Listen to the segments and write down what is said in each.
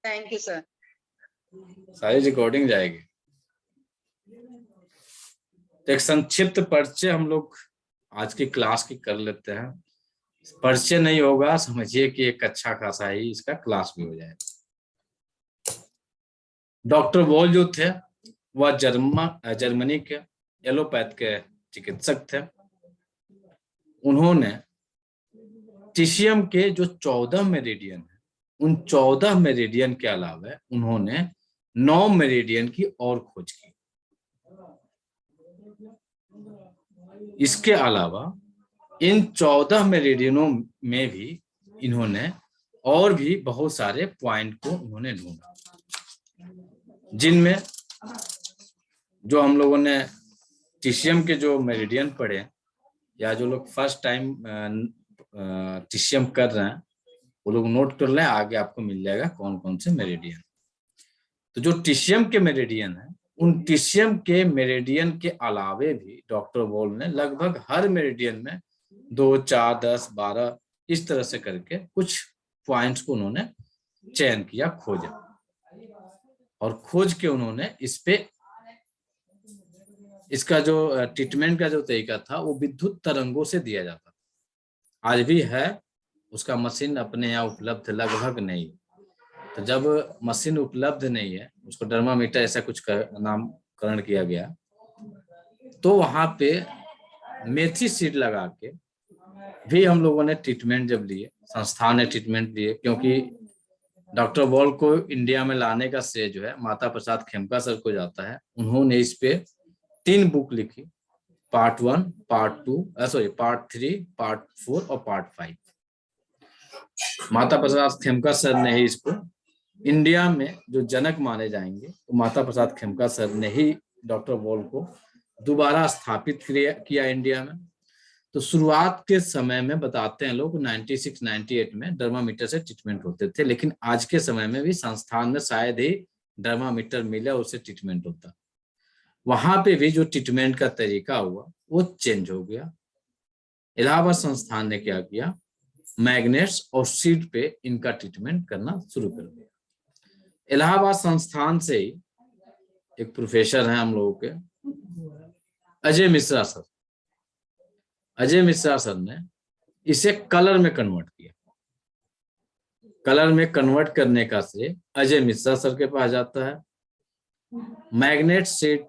Thank you sir. सारी recording जाएगी। तो एक संक्षिप्त परिचय हम लोग आज की क्लास की कर लेते हैं। परिचय नहीं होगा समझिए कि एक अच्छा खासा ही इसका क्लास भी हो जाएगा। डॉक्टर वॉल जो थे वह जर्मनी के एलोपैथ के चिकित्सक थे। उन्होंने टिशियम के जो 14 मेरिडियन है, उन 14 मेरिडियन के अलावा उन्होंने 9 मेरिडियन की और खोज की। इसके अलावा इन 14 मेरिडियनों में भी इन्होंने और भी बहुत सारे पॉइंट को उन्होंने ढूंढा, जिनमें जो हम लोगों ने टिशियम के जो मेरिडियन पढ़े या जो लोग फर्स्ट टाइम टिशियम कर रहे हैं वो लोग नोट कर लें, आगे आपको मिल जाएगा कौन कौन से मेरिडियन। तो जो टिशियम के मेरिडियन है, उन टिशियम के मेरिडियन के अलावे भी डॉक्टर वॉल ने लगभग हर मेरिडियन में 2, 4, 10, 12 इस तरह से करके कुछ पॉइंट्स को उन्होंने चयन किया, खोजा, और खोज के उन्होंने इस पे इसका जो ट्रीटमेंट का जो तरीका था वो विद्युत तरंगों से दिया जाता था। आज भी है, उसका मशीन अपने यहाँ उपलब्ध लगभग नहीं। तो जब मशीन उपलब्ध नहीं है, उसको डर्मामीटर ऐसा कुछ नामकरण किया गया, तो वहां पे मेथी सीड लगा के भी हम लोगों ने ट्रीटमेंट जब लिए, संस्थान ने ट्रीटमेंट लिए, क्योंकि डॉक्टर वॉल को इंडिया में लाने का श्रेय जो है माता प्रसाद खेमका सर को जाता है। उन्होंने इस पे 3 बुक लिखी, पार्ट 1, पार्ट 2, पार्ट 3, पार्ट 4 और पार्ट 5। माता प्रसाद खेमका सर ने ही इसको इंडिया में जो जनक माने जाएंगे, तो माता प्रसाद खेमका सर ने ही डॉक्टर वॉल को दोबारा स्थापित किया इंडिया में। तो शुरुआत के समय में बताते हैं लोग 96-98 में डर्मामीटर से ट्रीटमेंट होते थे, लेकिन आज के समय में भी संस्थान में शायद ही डर्मामीटर मिले उससे ट्रीटमेंट होता। वहां पे भी जो ट्रीटमेंट का तरीका हुआ वो चेंज हो गया। इलाहाबाद संस्थान ने क्या किया, मैग्नेट्स और सीड पे इनका ट्रीटमेंट करना शुरू कर दिया। इलाहाबाद संस्थान से ही एक प्रोफेसर हैं हम लोगों के, अजय मिश्रा सर। अजय मिश्रा सर ने इसे कलर में कन्वर्ट किया। कलर में कन्वर्ट करने का श्रेय अजय मिश्रा सर के पास जाता है। मैग्नेट सेट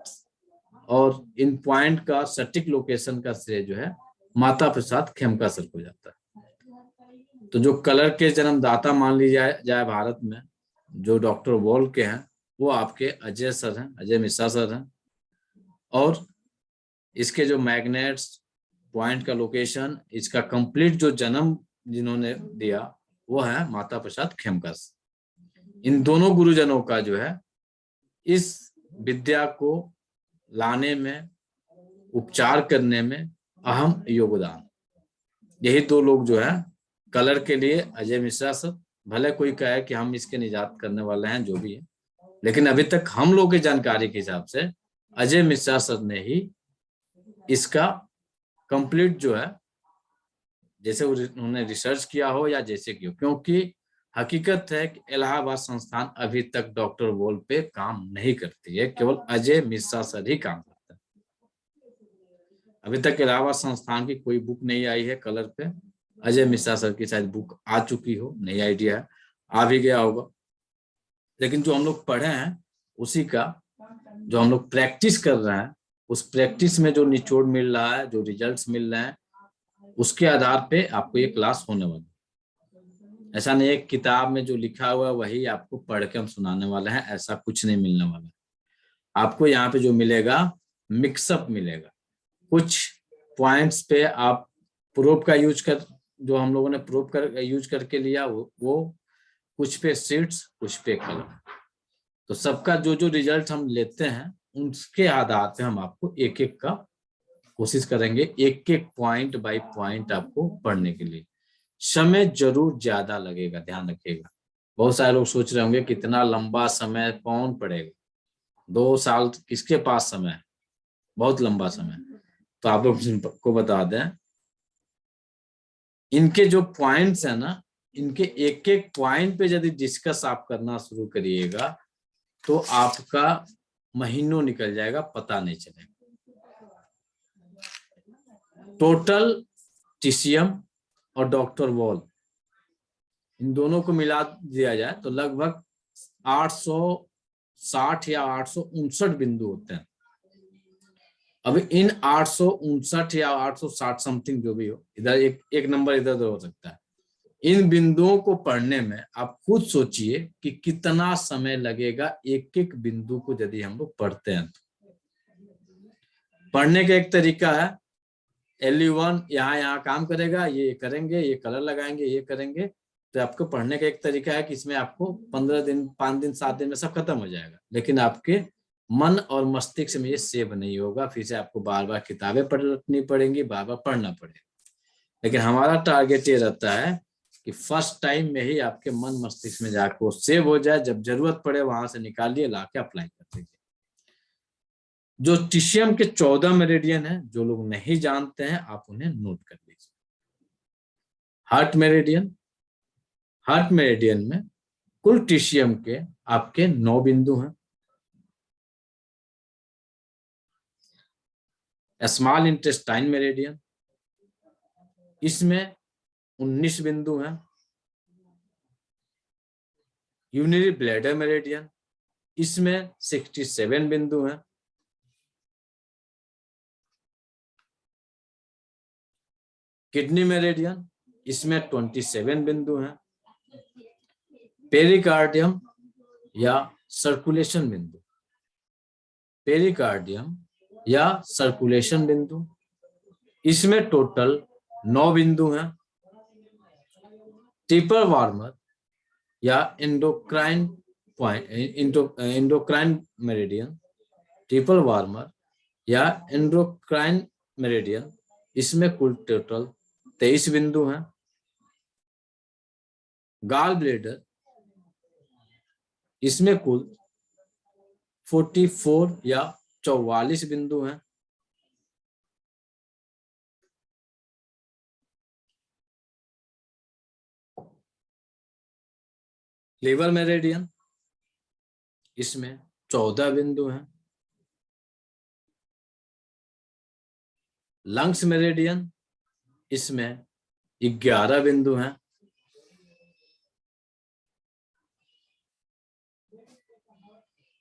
और इन पॉइंट का सटीक लोकेशन का श्रेय जो है माता प्रसाद खेमका सर को जाता है। तो जो कलर के जन्मदाता मान लिया जाए भारत में, जो डॉक्टर वॉल के हैं, वो आपके अजय सर हैं, अजय मिश्रा सर हैं। और इसके जो मैग्नेट्स, पॉइंट का लोकेशन, इसका कंप्लीट जो जन्म जिन्होंने दिया वो है माता प्रसाद खेमका सर। इन दोनों गुरुजनों का जो है इस विद्या को लाने में, उपचार करने में अहम योगदान। यही 2 लोग जो है कलर के लिए अजय मिश्रा सर, भले कोई कहे कि हम इसके निजात करने वाले हैं, जो भी है, लेकिन अभी तक हम लोग की जानकारी के हिसाब से अजय मिश्रा सर ने ही इसका कंप्लीट जो है, जैसे उन्होंने रिसर्च किया हो या जैसे किया, क्योंकि हकीकत है कि इलाहाबाद संस्थान अभी तक डॉक्टर वॉल पे काम नहीं करती है, केवल अजय मिश्रा सर ही काम करता है। अभी तक इलाहाबाद संस्थान की कोई बुक नहीं आई है कलर पे। अजय मिश्रा सर की शायद बुक आ चुकी हो, नहीं आइडिया है, आ भी गया होगा। लेकिन जो हम लोग पढ़े हैं उसी का जो हम लोग प्रैक्टिस कर रहे हैं, उस प्रैक्टिस में जो निचोड़ मिल रहा है, जो रिजल्ट्स मिल रहे हैं, उसके आधार पे आपको ये क्लास होने वाली है। ऐसा नहीं है किताब में जो लिखा हुआ है वही आपको पढ़ के हम सुनाने वाले हैं, ऐसा कुछ नहीं मिलने वाला है। आपको यहाँ पे जो मिलेगा मिक्सअप मिलेगा। कुछ पॉइंट्स पे आप प्रूफ का यूज कर, जो हम लोगों ने प्रूफ कर यूज करके लिया वो कुछ पे सीट्स, कुछ पे कलर। तो सबका जो जो रिजल्ट हम लेते हैं उसके आधार पे हम आपको एक एक का कोशिश करेंगे, एक एक पॉइंट बाय पॉइंट आपको पढ़ने के लिए। समय जरूर ज्यादा लगेगा, ध्यान रखिएगा। बहुत सारे लोग सोच रहे होंगे कितना लंबा समय कौन पढ़ेगा, 2 साल किसके पास समय है, बहुत लंबा समय। तो आप लोग को बता दें इनके जो पॉइंट्स है ना, इनके एक एक पॉइंट पे यदि डिस्कस आप करना शुरू करिएगा तो आपका महीनों निकल जाएगा, पता नहीं चलेगा। टोटल टीसीएम और डॉक्टर वॉल, इन दोनों को मिला दिया जाए तो लगभग 860 या 859 बिंदु होते हैं। अब इन 859 या 860 समथिंग जो भी हो, इधर एक नंबर इधर उधर हो सकता है, इन बिंदुओं को पढ़ने में आप खुद सोचिए कि कितना समय लगेगा एक एक बिंदु को यदि हम लोग पढ़ते हैं। पढ़ने का एक तरीका है, LU1 यहाँ काम करेगा, ये करेंगे, ये कलर लगाएंगे, ये करेंगे, तो आपको पढ़ने का एक तरीका है कि इसमें आपको 15 दिन 5 दिन 7 दिन में सब खत्म हो जाएगा, लेकिन आपके मन और मस्तिष्क में ये सेव नहीं होगा, फिर से आपको बार बार किताबें पढ़नी पड़ेंगी, बार बार पढ़ना पड़ेगा। लेकिन हमारा टारगेट ये रहता है कि फर्स्ट टाइम में ही आपके मन मस्तिष्क में जाकर वो सेव हो जाए, जब जरूरत पड़े वहां से निकालिए, लाके अप्लाई कर दीजिए। जो टीसीएम के 14 मेरिडियन है, जो लोग नहीं जानते हैं आप उन्हें नोट कर लीजिए। हार्ट मेरिडियन में कुल टीसीएम के आपके 9 बिंदु हैं। स्मॉल इंटेस्टाइन मेरिडियन, इसमें 19 बिंदु हैं। यूरिनरी ब्लैडर मेरिडियन, इसमें 67 बिंदु हैं। किडनी मेरिडियन, इसमें 27 बिंदु हैं। पेरिकार्डियम या सर्कुलेशन बिंदु, इसमें टोटल 9 बिंदु हैं। टिपर वार्मर या एंडोक्राइन मेरिडियन, ट्रिपल वार्मर या एंडोक्राइन मेरिडियन, इसमें कुल टोटल 23 बिंदु हैं। गॉल ब्लैडर, इसमें कुल 44 या 44 बिंदु हैं। लिवर मेरिडियन, इसमें 14 बिंदु हैं। लंग्स मेरिडियन, इसमें 11 बिंदु हैं।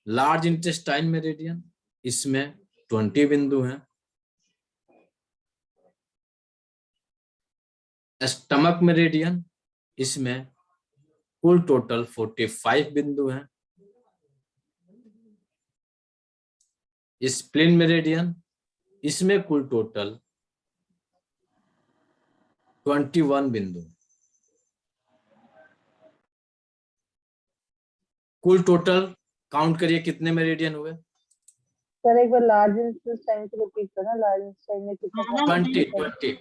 लार्ज इंटेस्टाइन मेरिडियन, इसमें 20 बिंदु हैं। स्टमक मेरिडियन, इसमें कुल टोटल 45 बिंदु हैं। स्प्लीन मेरिडियन, इसमें कुल टोटल 21 बिंदु। कुल टोटल काउंट करिए कितने मेरिडियन हुए। सर एक बार लार्ज इंटेस्टाइन से रिपीट करना, लार्ज इंटेस्टाइन में कितना?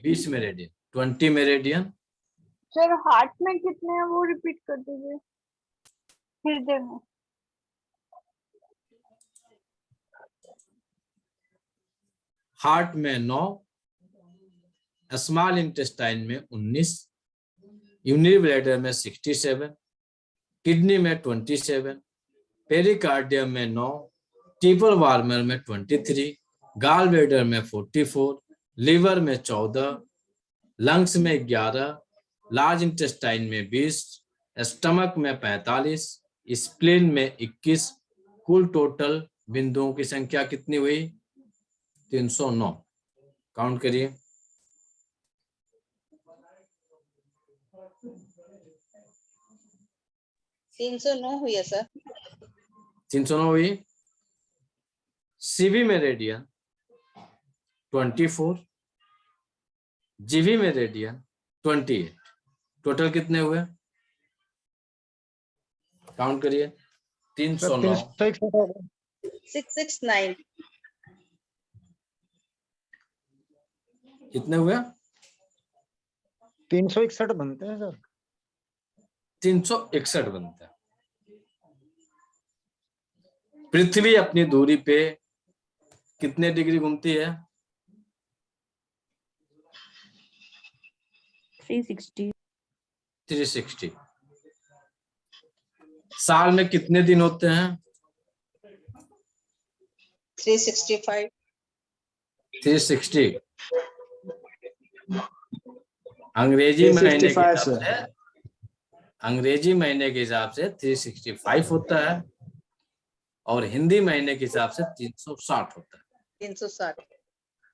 20 मेरिडियन, 20 मेरिडियन। सर हार्ट में कितने हैं वो रिपीट कर दीजिए। हृदय में हार्ट में 9, स्मॉल इंटेस्टाइन में 19, यूरिनरी ब्लैडर में 67, किडनी में 27, पेरिकार्डियम में 9, ट्रिपल वार्मर में 23, गॉल ब्लैडर में 44, लिवर में 14, लंग्स में 11, लार्ज इंटेस्टाइन में 20, स्टमक में 45, स्प्लीन में 21। कुल टोटल बिंदुओं की संख्या कितनी हुई? 309। काउंट करिए। तीन 309 हुई है सर। 309 हुई। सीवी मेरिडियन 24, जीवी मेरिडियन 28। टोटल कितने हुए? काउंट करिए। 309 669। कितने हुए? 361 बनते हैं सर। 361 बनता है। पृथ्वी अपनी दूरी पे कितने डिग्री घूमती है? 360। 360। साल में कितने दिन होते हैं? 365। 360। अंग्रेजी महीने के 365 हिसाब से, अंग्रेजी महीने के हिसाब से 365 होता है और हिंदी महीने के हिसाब से 360 होता है। 360।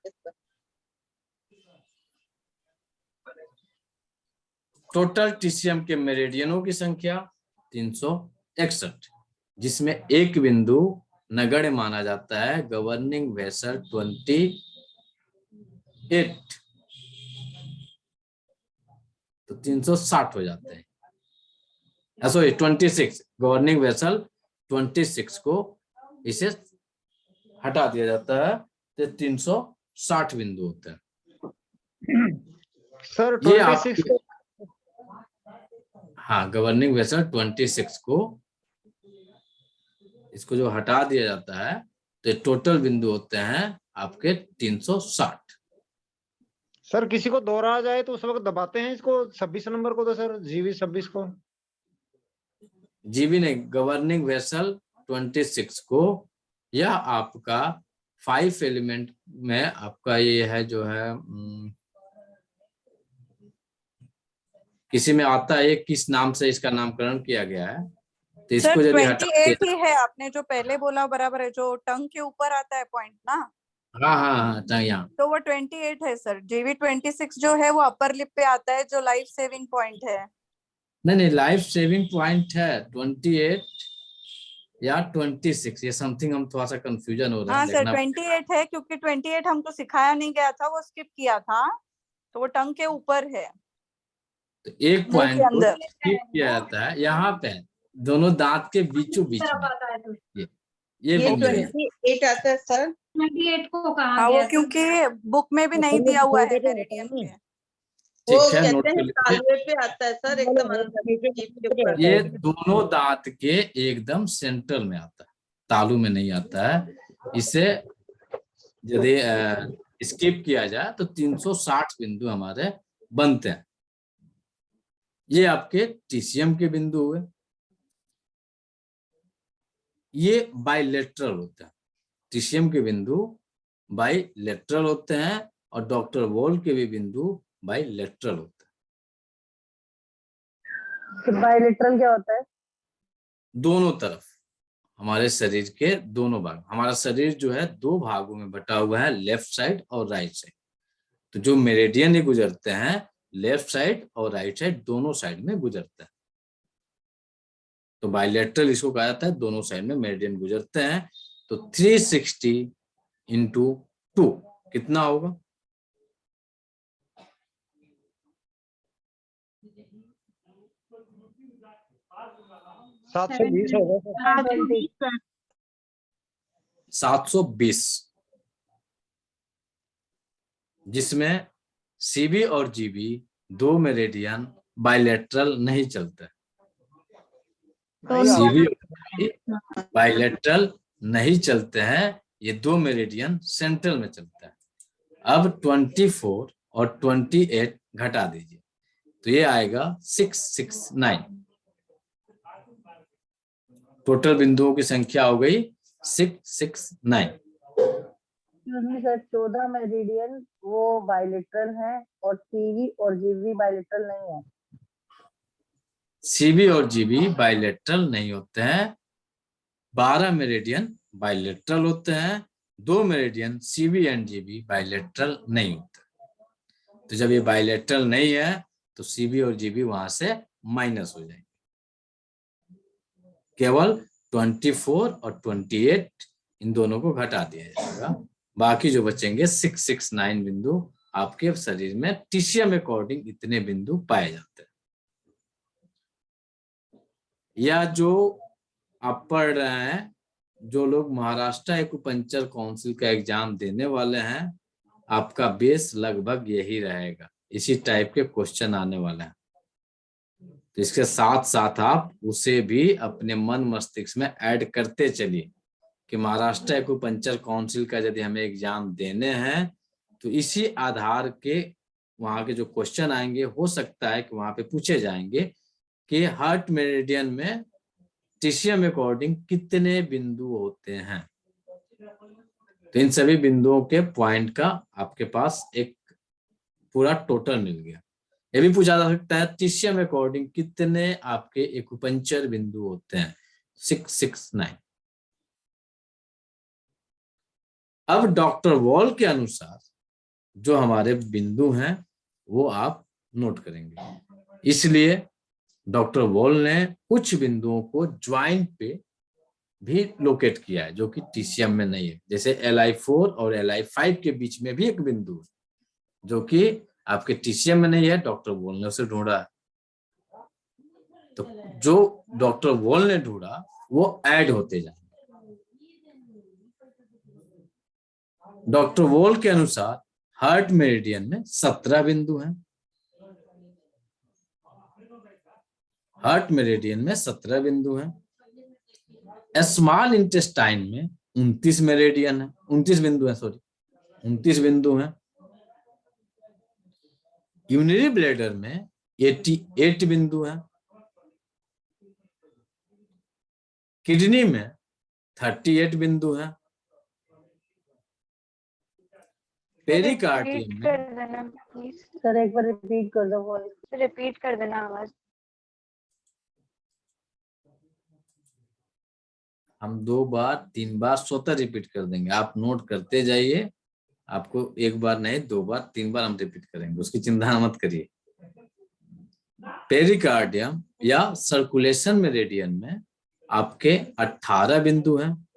Yes, sir. टोटल टीसीएम के मेरिडियनों की संख्या 361, जिसमें एक बिंदु नगण्य माना जाता है, गवर्निंग वेसल 28, तो 360 हो जाते हैं। सॉरी 26, गवर्निंग वेसल 26 को इसे हटा दिया जाता है तो 360 बिंदु होते हैं। सर ये 26 को हाँ, गवर्निंग वेसल 26 को इसको जो हटा दिया जाता है तो टोटल बिंदु होते हैं आपके 360। सर किसी को दोहरा जाए तो उस वक्त दबाते हैं इसको 26 नंबर को, तो सर जीवी 26 को, जीवी ने गवर्निंग वेसल 26 को, यह आपका 5 एलिमेंट में आपका ये है जो है किसी में आता है किस नाम से इसका नामकरण किया गया है, तो इसको सर यदि हटा 28 ही है, आपने जो पहले बोला बराबर है, जो टंग के ऊपर आता है पॉइंट ना। हाँ हाँ हाँ, यहाँ तो वो 28 है सर। जीवी 26 जो है वो अपर लिप पे आता है, जो लाइफ सेविंग पॉइंट है। नहीं, लाइफ सेविंग पॉइंट है 28 या 26, ये समथिंग हम थोड़ा सा कंफ्यूजन हो रहा हाँ है। सर 28 है, क्योंकि 28 हमको सिखाया नहीं गया था, वो स्किप किया था, तो वो टंग के ऊपर है। तो एक मुंह पॉइंट के को अंदर स्किप किया जाता है, यहाँ पे दोनों दांत के बीचों बीच में ये ये बिंदु है। 28 आता है सर। 28 को कहा हाँ, वो गया था? क्योंकि बुक में भी नहीं दिया हुआ है मेरिडियन पे। वो ठीक है, नोट कहते कर हैं लीजिए। तालुए पे आता है सर, एकदम अंदर जीभ के ऊपर। ये दोनों दांत के एकदम सेंटर में आता है, तालू में नहीं आता है। इसे यदि स्किप किया जाए तो 360 बिंदु हमारे बनते हैं। ये आपके टीसीएम के बिंदु हुए। ये बाइलेटरल होते हैं, टीसीएम के बिंदु बाइलेटरल होते हैं और डॉक्टर वॉल के भी बिंदु बाइलेटरल होते हैं। बायलेटरल क्या होता है? दोनों तरफ, हमारे शरीर के दोनों भाग, हमारा शरीर जो है 2 भागों में बटा हुआ है, लेफ्ट साइड और राइट साइड। तो जो मेरिडियन ही गुजरते हैं लेफ्ट साइड और राइट साइड, दोनों साइड में गुजरते हैं, तो बायलेटरल इसको कहा जाता है, दोनों साइड में मेरिडियन गुजरते हैं। तो 360 इंटू 2 कितना होगा? सात 720 होगा। 720, जिसमें सीबी और जीबी 2 मेरिडियन बायलेटरल नहीं चलते। सीबी और बायलेटरल नहीं चलते हैं, ये 2 मेरिडियन सेंट्रल में चलता है। अब 24 और 28 घटा दीजिए तो ये आएगा 669। टोटल बिंदुओं की संख्या हो गई 669। सर 14 मेरिडियन वो बायलेटरल है और सीवी और जीवी बायलेटरल नहीं है। सीबी और जीबी बायलेटरल नहीं होते हैं। 12 मेरिडियन बायलेटरल होते हैं, 2 meridian CB and GB bilateral नहीं होते। तो जब ये बायलेटरल नहीं है तो सीबी और जीबी वहां से माइनस हो जाएंगे। केवल 24 और 28 इन दोनों को घटा दिया जाएगा, बाकी जो बचेंगे 669 बिंदु आपके शरीर में टीसीएम अकॉर्डिंग इतने बिंदु पाए जाते हैं। या जो आप पढ़ रहे हैं, जो लोग महाराष्ट्र एक्यूपंक्चर काउंसिल का एग्जाम देने वाले हैं, आपका बेस लगभग यही रहेगा, इसी टाइप के क्वेश्चन आने वाले हैं। तो इसके साथ साथ आप उसे भी अपने मन मस्तिष्क में ऐड करते चलिए कि महाराष्ट्र एक्यूपंक्चर काउंसिल का यदि हमें एग्जाम देने हैं तो इसी आधार के वहां के जो क्वेश्चन आएंगे हो सकता है कि वहां पे पूछे जाएंगे कि हार्ट मेरिडियन में TCM अकॉर्डिंग कितने बिंदु होते हैं। तो इन सभी बिंदुओं के पॉइंट का आपके पास एक पूरा टोटल मिल गया। ये भी पूछा जा सकता है TCM अकॉर्डिंग कितने आपके एक्यूपंक्चर बिंदु होते हैं, 669। अब डॉक्टर वॉल के अनुसार जो हमारे बिंदु हैं वो आप नोट करेंगे। इसलिए डॉक्टर वॉल ने कुछ बिंदुओं को ज्वाइंट पे भी लोकेट किया है जो कि TCM में नहीं है। जैसे Li4 और Li5 के बीच में भी एक बिंदु है जो कि आपके TCM में नहीं है, डॉक्टर वॉल ने उसे ढूंढा है। तो जो डॉक्टर वॉल ने ढूंढा वो ऐड होते जाएंगे। डॉक्टर वॉल के अनुसार हार्ट मेरिडियन में 17 बिंदु हैं। हार्ट मेरिडियन में 17 बिंदु हैं। स्मॉल इंटेस्टाइन में 29 मेरिडियन है, 29 बिंदु है, सॉरी 29 बिंदु हैं। यूरिनरी ब्लैडर में 88 बिंदु हैं। किडनी में 38 बिंदु हैं। पेरिकार्डियम रिपीट में कर देना प्लीज, सर एक बार रिपीट कर दो वॉइस। रिपीट कर देना आवाज। हम 2 बार 3 बार स्वतः रिपीट कर देंगे, आप नोट करते जाइए। आपको 1 बार नहीं 2 बार 3 बार हम रिपीट करेंगे, उसकी चिंता मत करिए। पेरिकार्डियम या सर्कुलेशन मेरिडियन में आपके 18 बिंदु हैं।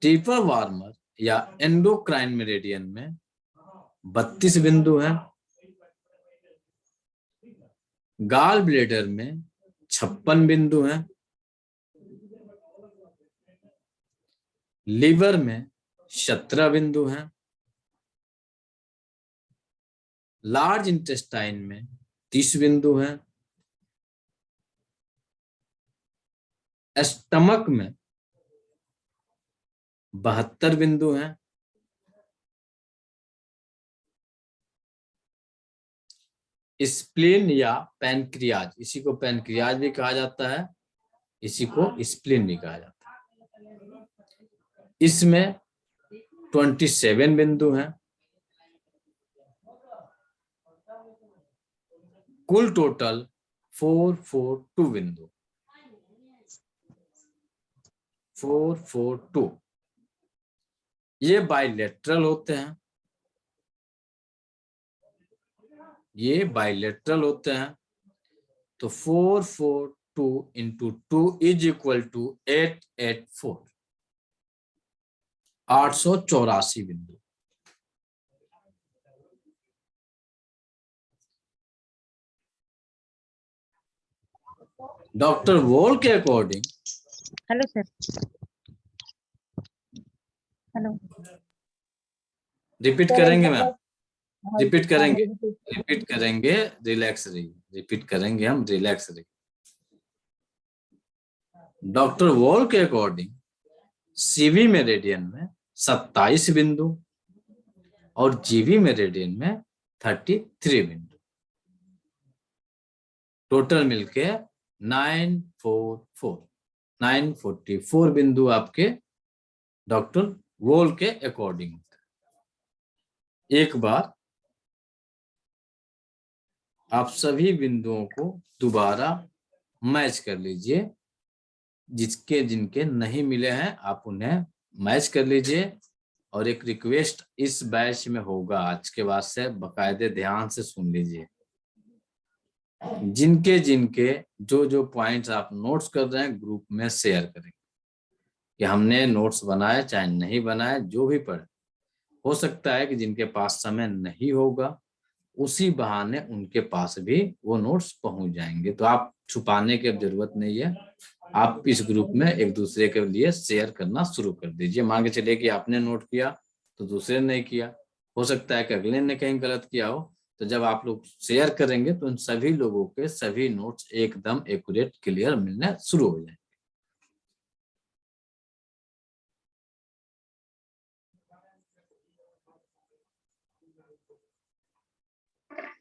टीपर वार्मर या एंडोक्राइन मेरिडियन में 32 बिंदु हैं। गाल ब्लेडर में 56 बिंदु हैं। लीवर में 17 बिंदु हैं। लार्ज इंटेस्टाइन में 30 बिंदु हैं। स्टमक में 72 बिंदु हैं। स्प्लीन या पैनक्रियाज, इसी को पैनक्रियाज भी कहा जाता है, इसी को स्प्लीन भी कहा जाता है। इसमें 27 बिंदु हैं। कुल टोटल 442 बिंदु, 442। ये बाइलेटरल होते हैं, ये बाइलेटरल होते हैं। तो 442 इंटू 2 इज इक्वल टू 884, 884 बिंदु। डॉक्टर वॉल के according, hello sir, hello, repeat sir करेंगे एक मैम, बार रिपीट करेंगे, repeat रिपीट करेंगे, रिलैक्स रहिए, रिपीट करेंगे हम, रिलैक्स रहिए। डॉक्टर वॉल के अकॉर्डिंग CV मेरिडियन में 27 बिंदु और GV मेरिडियन में 33 बिंदु, टोटल मिलके 944 बिंदु आपके डॉक्टर वॉल के अकॉर्डिंग। एक बार आप सभी बिंदुओं को दोबारा मैच कर लीजिए, जिसके जिनके नहीं मिले हैं आप उन्हें मैच कर लीजिए। और एक रिक्वेस्ट इस बैच में होगा, आज के बाद से बकायदे ध्यान से सुन लीजिए। जिनके जिनके जो जो पॉइंट्स आप नोट्स कर रहे हैं ग्रुप में शेयर करें कि हमने नोट्स बनाए चाहे नहीं बनाए, जो भी पढ़े। हो सकता है कि जिनके पास समय नहीं होगा उसी बहाने उनके पास भी वो नोट्स पहुंच जाएंगे। तो आप छुपाने की अब जरूरत नहीं है, आप इस ग्रुप में एक दूसरे के लिए शेयर करना शुरू कर दीजिए। मान के चलिए कि आपने नोट किया तो दूसरे ने नहीं किया, हो सकता है कि अगले ने कहीं गलत किया हो। तो जब आप लोग शेयर करेंगे तो उन सभी लोगों के सभी नोट्स एकदम एक्यूरेट क्लियर मिलने शुरू हो जाएंगे।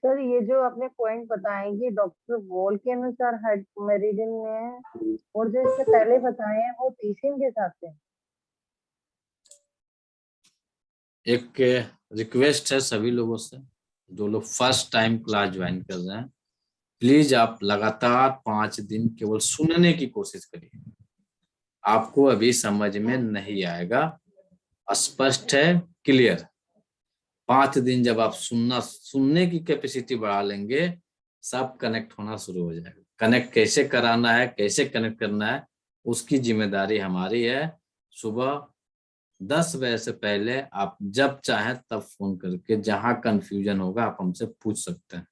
सर ये जो आपने पॉइंट बताए ये डॉक्टर वॉल के अनुसार हार्ट मेरिडियन में है, और जो इससे पहले बताए हैं वो टीसीएम के हिसाब से। एक रिक्वेस्ट है सभी लोगों से, जो लोग फर्स्ट टाइम क्लास ज्वाइन कर रहे हैं, प्लीज आप लगातार 5 दिन केवल सुनने की कोशिश करिए। आपको अभी समझ में नहीं आएगा, स्पष्ट है, क्लियर। 5 दिन जब आप सुनने की कैपेसिटी बढ़ा लेंगे, सब कनेक्ट होना शुरू हो जाएगा। कनेक्ट कैसे कराना है, कैसे कनेक्ट करना है, उसकी जिम्मेदारी हमारी है। सुबह 10 बजे से पहले आप जब चाहें तब फोन करके जहां कंफ्यूजन होगा आप हमसे पूछ सकते हैं।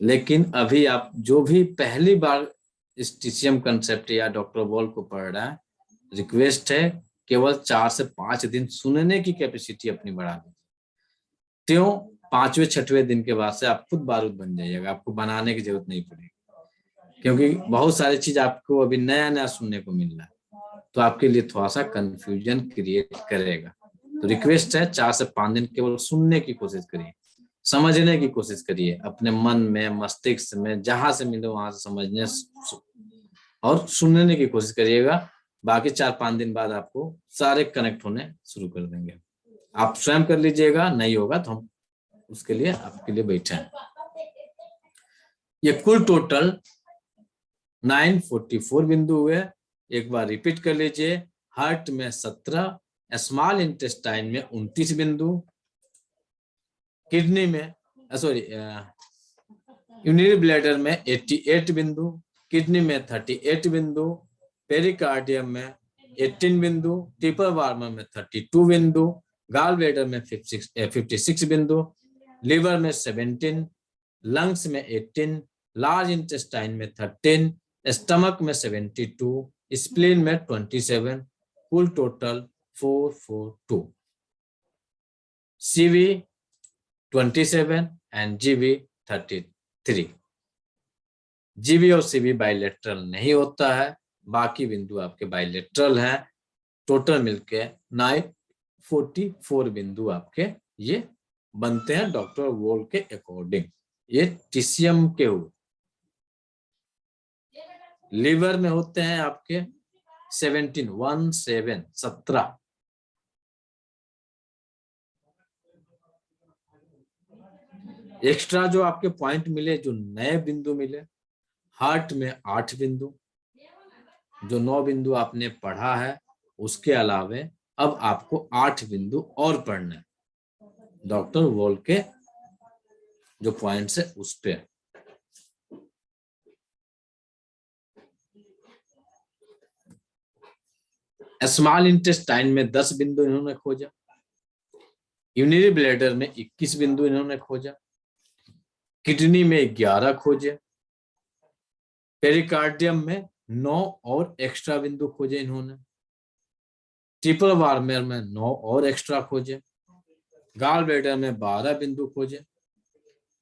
लेकिन अभी आप जो भी पहली बार इस टीसीएम कंसेप्ट या डॉक्टर वॉल को पढ़ रहा है, रिक्वेस्ट है केवल 4 से 5 दिन सुनने की कैपेसिटी अपनी बढ़ा दीजिए। क्यों? 5वें 6वें दिन के बाद से आप खुद बारूद बन जाइएगा, आपको बनाने की जरूरत नहीं पड़ेगी, क्योंकि बहुत सारी चीज आपको अभी नया नया सुनने को मिल रहा है, तो आपके लिए थोड़ा सा कंफ्यूजन क्रिएट करेगा। तो रिक्वेस्ट है 4 से 5 दिन केवल सुनने की कोशिश करिए, समझने की कोशिश करिए, अपने मन में, मस्तिष्क में, जहां से मिले वहां से समझने और सुनने की कोशिश करिएगा। बाकी 4-5 दिन बाद आपको सारे कनेक्ट होने शुरू कर देंगे। आप स्वयं कर लीजिएगा, नहीं होगा तो हम उसके लिए आपके लिए बैठे हैं। ये कुल टोटल 944 बिंदु हुए। एक बार रिपीट कर लीजिए। हार्ट में 17, स्मॉल इंटेस्टाइन में 29 बिंदु, किडनी में यूरिनरी ब्लैडर में 88 बिंदु, किडनी में 38 बिंदु, पेरिकार्डियम में 18 बिंदु, ट्रिपल वार्मर में 32 बिंदु, गॉल ब्लैडर में 56 बिंदु, लिवर में 17, लंग्स में 18, लार्ज इंटेस्टाइन में 13, स्टमक में 72, स्प्लीन में 27, कुल total 442, CV 27 and GB 33। GB और CV बाइलेटरल नहीं होता है, बाकी बिंदु आपके बाइलेटरल हैं। टोटल मिलके 944 बिंदु आपके ये बनते हैं डॉक्टर वॉल के अकॉर्डिंग। ये टीसीएम के हुए। लिवर में होते हैं आपके 17 एक्स्ट्रा जो आपके पॉइंट मिले, जो नए बिंदु मिले, हार्ट में 8 बिंदु, जो 9 बिंदु आपने पढ़ा है उसके अलावे अब आपको 8 बिंदु और पढ़ने हैं डॉक्टर वॉल के जो पॉइंट्स है उस पे। स्मॉल इंटेस्टाइन में 10 बिंदु इन्होंने खोजा, यूरिनरी ब्लैडर में 21 बिंदु इन्होंने खोजा, किडनी में 11 खोजे, पेरिकार्डियम में 9 और एक्स्ट्रा बिंदु खोजे इन्होंने, ट्रिपल वार्मर में 9 और एक्स्ट्रा खोजे, गॉल ब्लैडर में 12 बिंदु खोजे,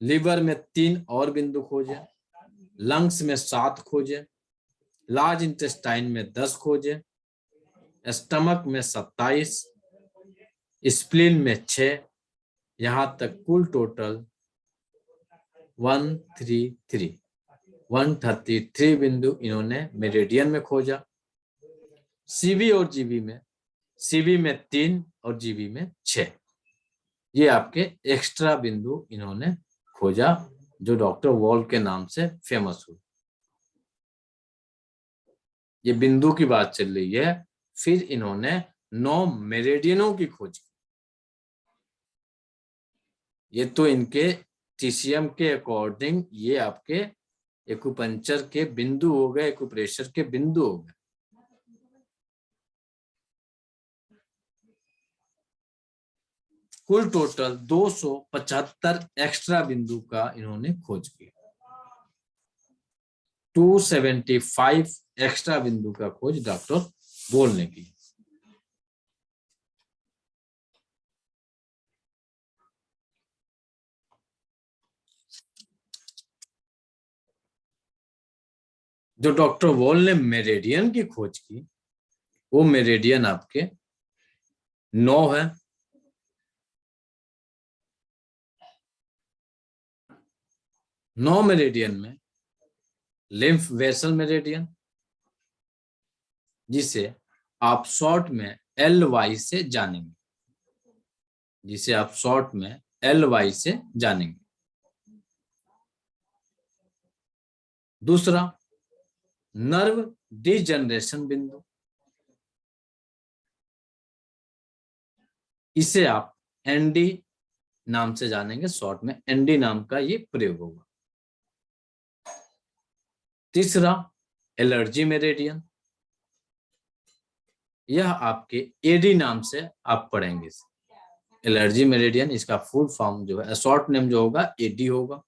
लिवर में 3 और बिंदु खोजे, लंग्स में 7 खोजे, लार्ज इंटेस्टाइन में 10 खोजे, स्टमक में 27, स्प्लीन में 6, यहां तक कुल टोटल 133 बिंदु इन्होंने मेरिडियन में खोजा। CV और GB में, CV में 3 और GB में 6, ये आपके एक्स्ट्रा बिंदु इन्होंने खोजा जो डॉक्टर वॉल के नाम से फेमस हुए। ये बिंदु की बात चल रही है। फिर इन्होंने 9 मेरिडियनों की खोज की। ये तो इनके टीसीएम के अकॉर्डिंग ये आपके एक्यूपंक्चर के बिंदु हो गए, एक्यूप्रेशर के बिंदु हो गए। कुल टोटल 275 एक्स्ट्रा बिंदु का इन्होंने खोज किया। 275 एक्स्ट्रा बिंदु का खोज डॉक्टर वॉल ने की। जो डॉक्टर वॉल ने मेरिडियन की खोज की वो मेरिडियन आपके 9 है। 9 मेरिडियन में लिम्फ वेसल मेरिडियन, जिसे आप शॉर्ट में LY से जानेंगे, जिसे आप शॉर्ट में LY से जानेंगे। दूसरा, नर्व डिजनरेशन बिंदु, इसे आप ND नाम से जानेंगे, शॉर्ट में ND नाम का ये प्रयोग होगा। तीसरा, एलर्जी मेरिडियन, यह आपके AD नाम से आप पढ़ेंगे। एलर्जी मेरिडियन, इसका फुल फॉर्म जो है, शॉर्ट नेम जो होगा AD होगा।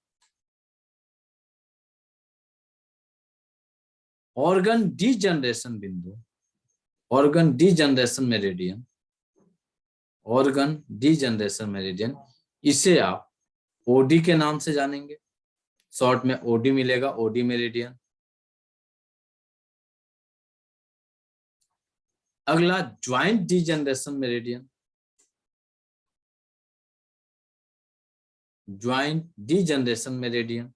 ऑर्गन डिजनरेशन बिंदु, organ degeneration meridian, organ degeneration meridian, इसे आप OD के नाम से जानेंगे, शॉर्ट में OD मिलेगा, OD मेरिडियन। अगला, joint degeneration meridian, joint degeneration meridian,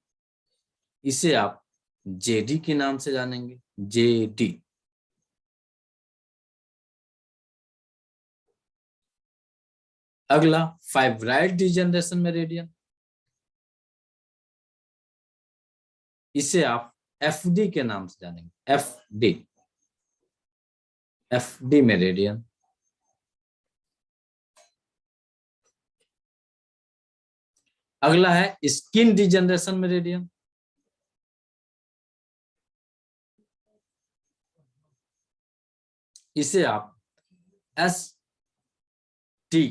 इसे आप JD के नाम से जानेंगे, JD। अगला, फाइब्राइड डिजनरेशन मेरिडियन, इसे आप FD के नाम से जानेंगे, FD मेरिडियन। अगला है स्किन डिजनरेशन मेरिडियन, इसे आप ST,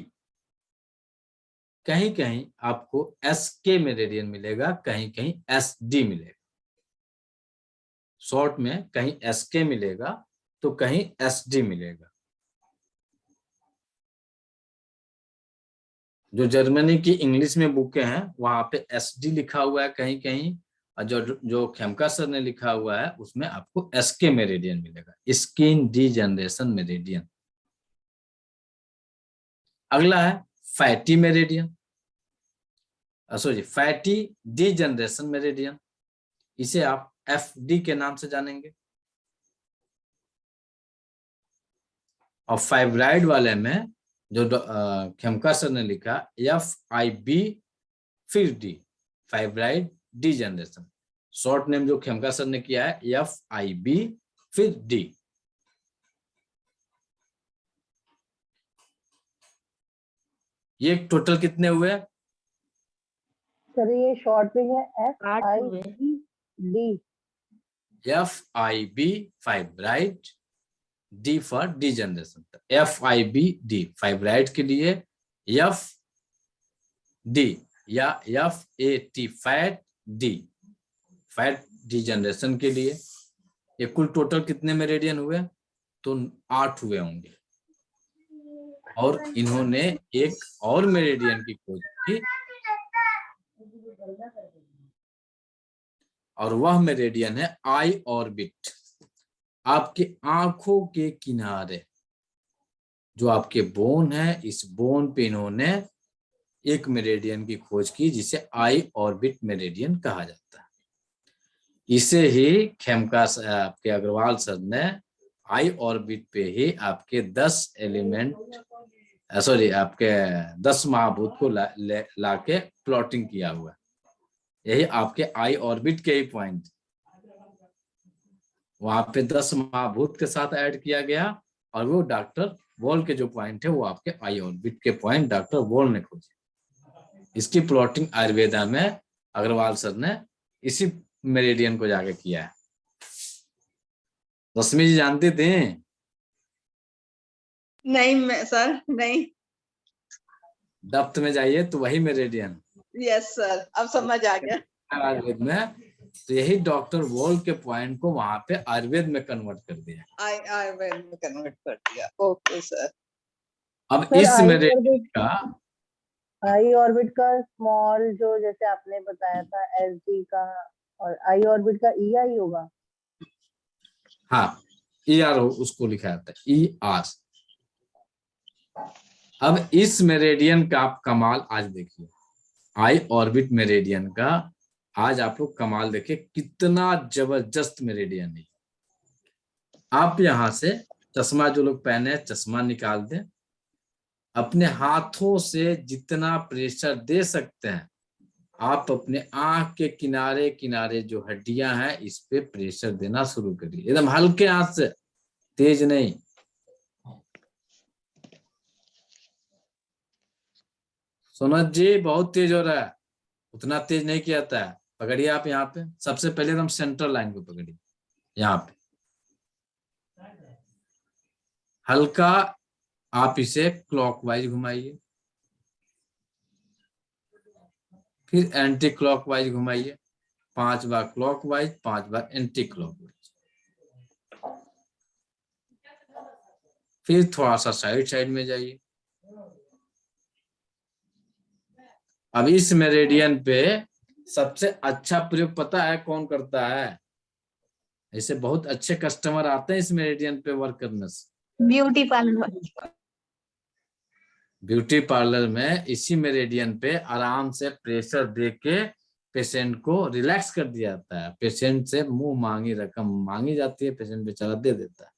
कहीं कहीं आपको SK मेरिडियन मिलेगा, कहीं कहीं SD मिलेगा, शॉर्ट में कहीं SK मिलेगा तो कहीं SD मिलेगा। जो जर्मनी की इंग्लिश में बुकें हैं वहां पे SD लिखा हुआ है कहीं कहीं, और जो खेमका सर ने लिखा हुआ है उसमें आपको SK मेरिडियन मिलेगा, स्किन डिजनरेशन मेरिडियन। अगला है fatty meridian, sorry fatty degeneration meridian, इसे आप FD के नाम से जानेंगे। और फाइब्राइड वाले में जो खेमका सर ने लिखा FIB फिर D, fibroid degeneration, short name जो खेमका सर ने किया है FIB फिर D। ये टोटल कितने हुए? सर ये शॉर्ट में है 8 हुए। FIB, FIB fibroid, D for degeneration, FIBD fibroid के लिए, FD या FAT fat D fat degeneration के लिए। ये कुल टोटल कितने मेरिडियन हुए? तो 8 हुए होंगे। और इन्होंने एक और मेरिडियन की खोज की, और वह मेरिडियन है आई ऑर्बिट। आपके आंखों के किनारे जो आपके बोन है, इस बोन पे इन्होंने एक मेरिडियन की खोज की जिसे आई ऑर्बिट मेरिडियन कहा जाता है। इसे ही खेमका आपके अग्रवाल सर ने आई ऑर्बिट पे ही आपके 10 एलिमेंट, सॉरी आपके 10 महाभूत को लाके प्लॉटिंग किया हुआ। यही आपके आई ऑर्बिट के ही पॉइंट, वहां पे 10 महाभूत के साथ ऐड किया गया, और वो डॉक्टर वॉल के जो पॉइंट है वो आपके आई ऑर्बिट के पॉइंट डॉक्टर वॉल ने खोजे। इसकी प्लॉटिंग आयुर्वेदा में अग्रवाल सर ने इसी मेरिडियन को जाके किया है। रश्मि जी जानते थे? नहीं मैं सर नहीं। दफ्त में जाइए तो वही मेरिडियन यस सर, अब समझ आ गया। आयुर्वेद में, तो यही डॉक्टर वॉल के पॉइंट को वहां पे आयुर्वेद में कन्वर्ट कर दिया। आयुर्वेद में कन्वर्ट कर दिया। Okay sir. अब सर, इस आई मेरिडियन ऑर्बिट का, आई ऑर्बिट का स्मॉल जो जैसे आपने बताया था SD का, और आई ऑर्बिट का EI होगा। हाँ ER उसको लिखा जाता है ER। अब इस मेरिडियन का आप कमाल आज देखिए, आई ऑर्बिट मेरिडियन का आज आप लोग कमाल देखिए कितना जबरदस्त मेरिडियन है। आप यहां से चश्मा जो लोग पहने हैं चश्मा निकाल दें, अपने हाथों से जितना प्रेशर दे सकते हैं आप अपने आंख के किनारे किनारे जो हड्डियां हैं इस पे प्रेशर देना शुरू करिए, एकदम हल्के हाथ से, तेज नहीं। सोनत जी बहुत तेज हो रहा है, उतना तेज नहीं किया जाता है। पकड़िए आप यहाँ पे, सबसे पहले एकदम सेंट्रल लाइन को पकड़िए, यहाँ पे हल्का आप इसे क्लॉकवाइज घुमाइए, फिर एंटी क्लॉकवाइज घुमाइए, 5 बार क्लॉकवाइज, 5 बार एंटी क्लॉकवाइज, फिर थोड़ा सा साइड साइड में जाइए। अब इस मेरिडियन पे सबसे अच्छा प्रयोग पता है कौन करता है? ऐसे बहुत अच्छे कस्टमर आते हैं इस मेरिडियन पे वर्क करने से। Beauty parlour. ब्यूटी पार्लर में इसी मेरिडियन पे आराम से प्रेशर दे के पेशेंट को रिलैक्स कर दिया जाता है। पेशेंट से मुंह मांगी रकम मांगी जाती है, पेशेंट बेचारा दे देता है।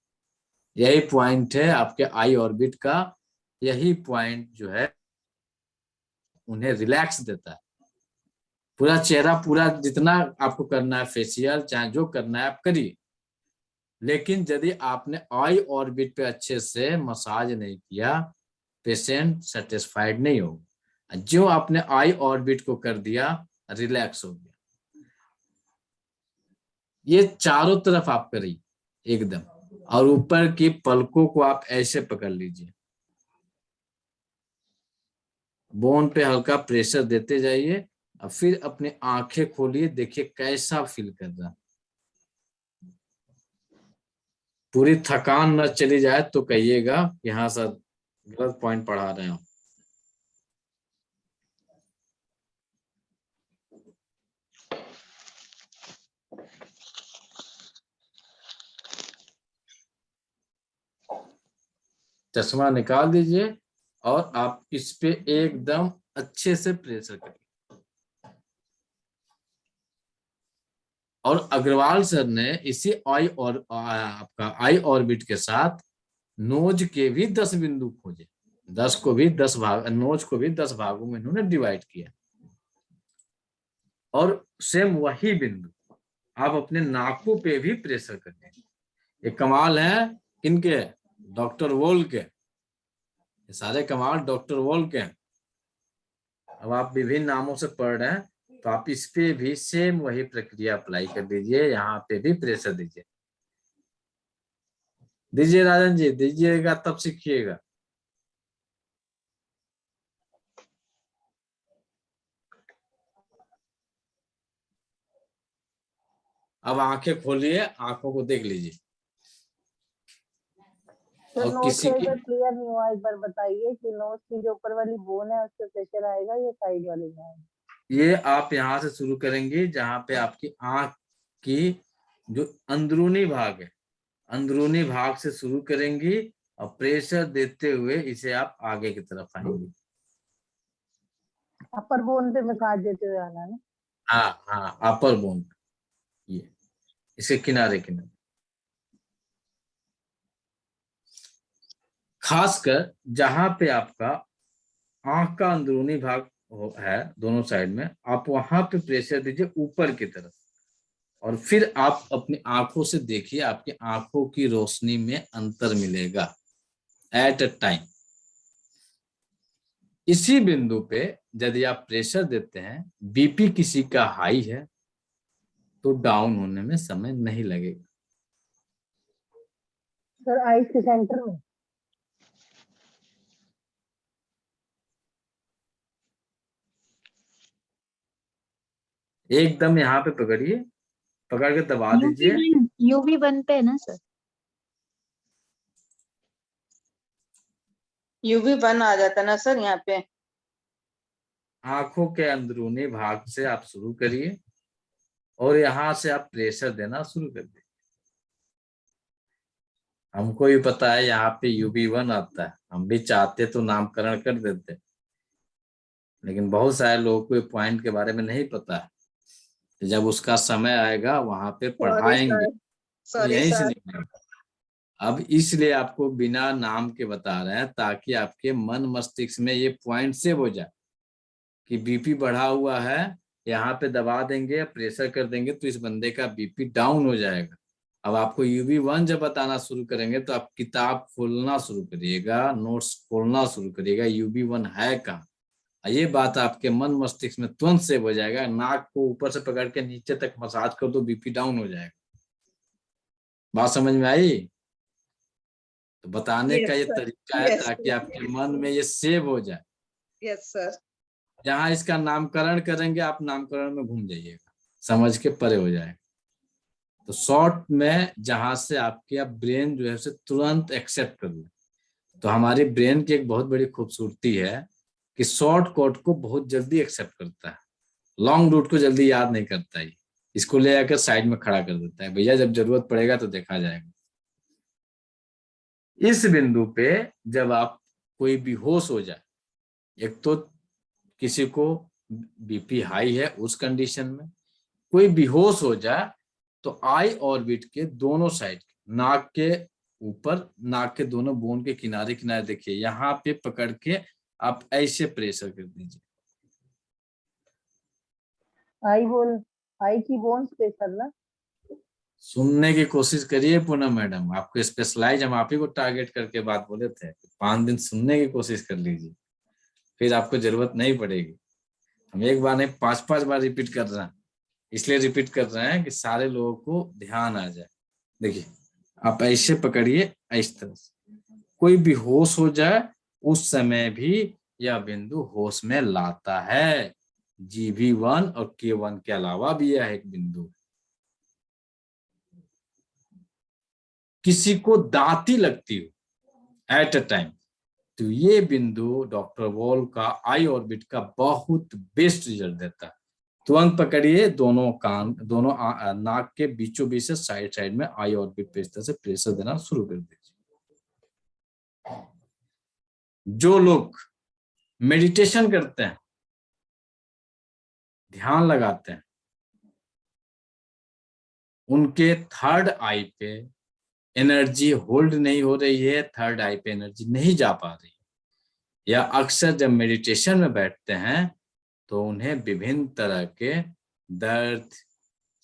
यही पॉइंट है आपके आई ऑर्बिट का, यही पॉइंट जो है उन्हें रिलैक्स देता है। पूरा चेहरा, पूरा जितना आपको करना है फेशियल चाहे जो करना है आप करिए, लेकिन यदि आपने आई ऑर्बिट पे अच्छे से मसाज नहीं किया पेशेंट सेटिस्फाइड नहीं होगा। जो आपने आई ऑर्बिट को कर दिया रिलैक्स हो गया। ये चारों तरफ आप करिए एकदम, और ऊपर की पलकों को आप ऐसे पकड़ लीजिए, बोन पे हल्का प्रेशर देते जाइए, और फिर अपनी आंखें खोलिए, देखिए कैसा फील कर रहा है। पूरी थकान न चली जाए तो कहिएगा यहाँ सर गलत पॉइंट पढ़ा रहे हो। चश्मा निकाल दीजिए और आप इस पे एकदम अच्छे से प्रेशर करिए। और अग्रवाल सर ने इसी आई और आपका आई ऑर्बिट के साथ नोज के भी 10 बिंदु खोजे, 10 को भी 10 भाग, नोज को भी 10 भागों में इन्होंने डिवाइड किया। और सेम वही बिंदु आप अपने नाकों पे भी प्रेशर करें। ये कमाल है किनके? डॉक्टर वोल के। ये सारे कमाल डॉक्टर वोल के। अब आप विभिन्न नामों से पढ़ रहे हैं तो आप इस पे भी सेम वही प्रक्रिया अप्लाई कर दीजिए, यहाँ पे भी प्रेशर दीजिए। दीजिए राजन जी, दीजिएगा तब सीखिएगा। अब आंखें खोलिए, आंखों को देख लीजिए। तो और नोज किसी से की अगर क्लियर नहीं हुआ एक बार बताइए कि नोज की जो ऊपर वाली बोन है उस पे प्रेशर आएगा या साइड वाली में आएगा? ये आप यहाँ से शुरू करेंगे जहां पे आपकी आंख की जो अंदरूनी भाग है, अंदरूनी भाग से शुरू करेंगी और प्रेशर देते हुए इसे आप आगे की तरफ आएंगे। अपर बोन पे मसाज देते हुए आना ना। हाँ हाँ, अपर बोन, ये इसके किनारे किनारे। खासकर जहां पे आपका आंख का अंदरूनी भाग है दोनों साइड में, आप वहां पे प्रेशर दीजिए ऊपर की तरफ, और फिर आप अपनी आंखों से देखिए, आपकी आंखों की रोशनी में अंतर मिलेगा एट अ टाइम। इसी बिंदु पे यदि आप प्रेशर देते हैं, बीपी किसी का हाई है तो डाउन होने में समय नहीं लगेगा। सर आईज के सेंटर में एकदम यहाँ पे पकड़िए, पकड़ के दबा दीजिए। UV1 पे है ना सर? UV1 आ जाता ना सर यहाँ पे? आंखों के अंदरूनी भाग से आप शुरू करिए और यहाँ से आप प्रेशर देना शुरू कर दीजिए। हमको भी पता है यहाँ पे UV1 आता है, हम भी चाहते तो नामकरण कर देते, लेकिन बहुत सारे लोगों को पॉइंट के बारे में नहीं पता है। तो जब उसका समय आएगा वहां पे सॉरी पढ़ाएंगे सर, तो सॉरी यहीं से सर। निकलेगा। अब इसलिए आपको बिना नाम के बता रहे हैं ताकि आपके मन मस्तिष्क में ये पॉइंट सेव हो जाए कि बीपी बढ़ा हुआ है, यहाँ पे दबा देंगे, प्रेशर कर देंगे तो इस बंदे का बीपी डाउन हो जाएगा। अब आपको UV1 जब बताना शुरू करेंगे तो आप किताब खोलना शुरू करिएगा, नोट्स खोलना शुरू करिएगा, UV1 है कहाँ। ये बात आपके मन मस्तिष्क में तुरंत सेव हो जाएगा। नाक को ऊपर से पकड़ के नीचे तक मसाज कर दो, बीपी डाउन हो जाएगा। बात समझ में आई? तो बताने का यस ये सर, तरीका है यस ताकि आपके मन में ये सेव हो जाए। Yes sir. जहां इसका नामकरण करेंगे आप नामकरण में घूम जाइएगा, समझ के परे हो जाएगा। तो शॉर्ट में जहां से आपके ब्रेन जो है उसे तुरंत एक्सेप्ट कर ले। तो हमारी ब्रेन की एक बहुत बड़ी खूबसूरती है कि शॉर्ट कट को बहुत जल्दी एक्सेप्ट करता है, लॉन्ग रूट को जल्दी याद नहीं करता है। इसको ले आकर साइड में खड़ा कर देता है, भैया जब जरूरत पड़ेगा तो देखा जाएगा। इस बिंदु पे जब आप कोई बेहोश हो जाए, एक तो किसी को बीपी हाई है उस कंडीशन में, कोई बेहोश हो जाए तो आई ऑर्बिट के दोनों साइड, नाक के ऊपर, नाक के दोनों बोन के किनारे किनारे देखिए, यहाँ पे पकड़ के आप ऐसे प्रेशर कर दीजिए। आई की बोन्स प्रेशर ना। सुनने की कोशिश करिए पूनम मैडम, आपको स्पेशलाइज हम आप ही को टारगेट करके बात बोले थे, 5 दिन सुनने की कोशिश कर लीजिए, फिर आपको जरूरत नहीं पड़ेगी। हम एक बार नहीं 5-5 बार रिपीट कर रहे हैं, इसलिए रिपीट कर रहे हैं कि सारे लोगों को ध्यान आ जाए। देखिए आप ऐसे पकड़िए, इस तरह से कोई भी होश हो जाए उस समय भी यह बिंदु होश में लाता है। GV1 और K1 के अलावा भी यह एक बिंदु। किसी को दाती लगती हो एट अ टाइम तो ये बिंदु डॉक्टर वॉल का आई ऑर्बिट का बहुत बेस्ट रिजल्ट देता है। तुरंत पकड़िए, दोनों कान, दोनों नाक के बीचों बीच से साइड साइड में आई ऑर्बिट पे इस तरह से प्रेशर देना शुरू कर दीजिए। जो लोग मेडिटेशन करते हैं, ध्यान लगाते हैं, उनके थर्ड आई पे एनर्जी होल्ड नहीं हो रही है, थर्ड आई पे एनर्जी नहीं जा पा रही है, या अक्सर जब मेडिटेशन में बैठते हैं तो उन्हें विभिन्न तरह के दर्द,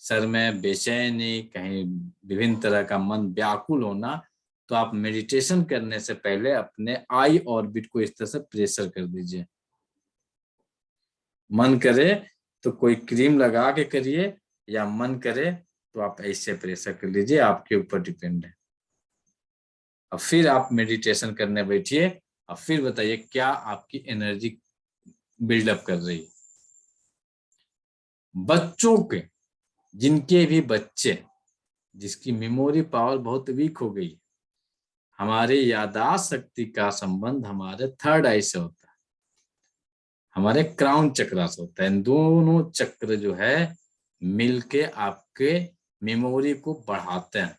सर में बेचैनी, कहीं विभिन्न तरह का मन व्याकुल होना, तो आप मेडिटेशन करने से पहले अपने आई ऑर्बिट को इस तरह से प्रेशर कर दीजिए। मन करे तो कोई क्रीम लगा के करिए, या मन करे तो आप ऐसे प्रेशर कर लीजिए, आपके ऊपर डिपेंड है। अब फिर आप मेडिटेशन करने बैठिए, अब फिर बताइए क्या आपकी एनर्जी बिल्डअप कर रही है। बच्चों के, जिनके भी बच्चे, जिसकी मेमोरी पावर बहुत वीक हो गई, हमारे याददाश्त शक्ति का संबंध हमारे थर्ड आई से होता है, हमारे क्राउन चक्र से होता है। इन दोनों चक्र जो है मिलके आपके मेमोरी को बढ़ाते हैं।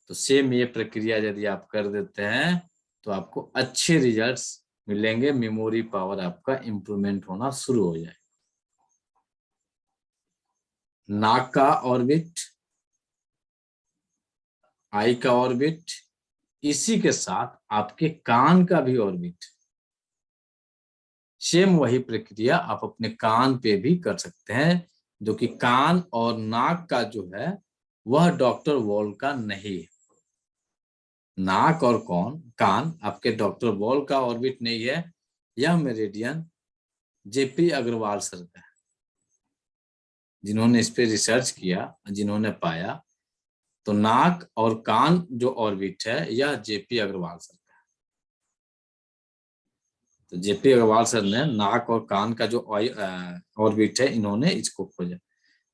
तो सेम ये प्रक्रिया यदि आप कर देते हैं तो आपको अच्छे रिजल्ट्स मिलेंगे, मेमोरी पावर आपका इंप्रूवमेंट होना शुरू हो जाए। नाक का ऑर्बिट, आई का ऑर्बिट, इसी के साथ आपके कान का भी ऑर्बिट, सेम वही प्रक्रिया आप अपने कान पे भी कर सकते हैं, जो कि कान और नाक का जो है वह डॉक्टर वॉल का नहीं है। नाक और कान आपके डॉक्टर वॉल का ऑर्बिट नहीं है, यह मेरिडियन जेपी अग्रवाल सर का है, जिन्होंने इस पे रिसर्च किया, जिन्होंने पाया। तो नाक और कान जो ऑर्बिट है यह जेपी अग्रवाल सर का है। तो जेपी अग्रवाल सर ने नाक और कान का जो ऑर्बिट है, इन्होंने इसको खोजा।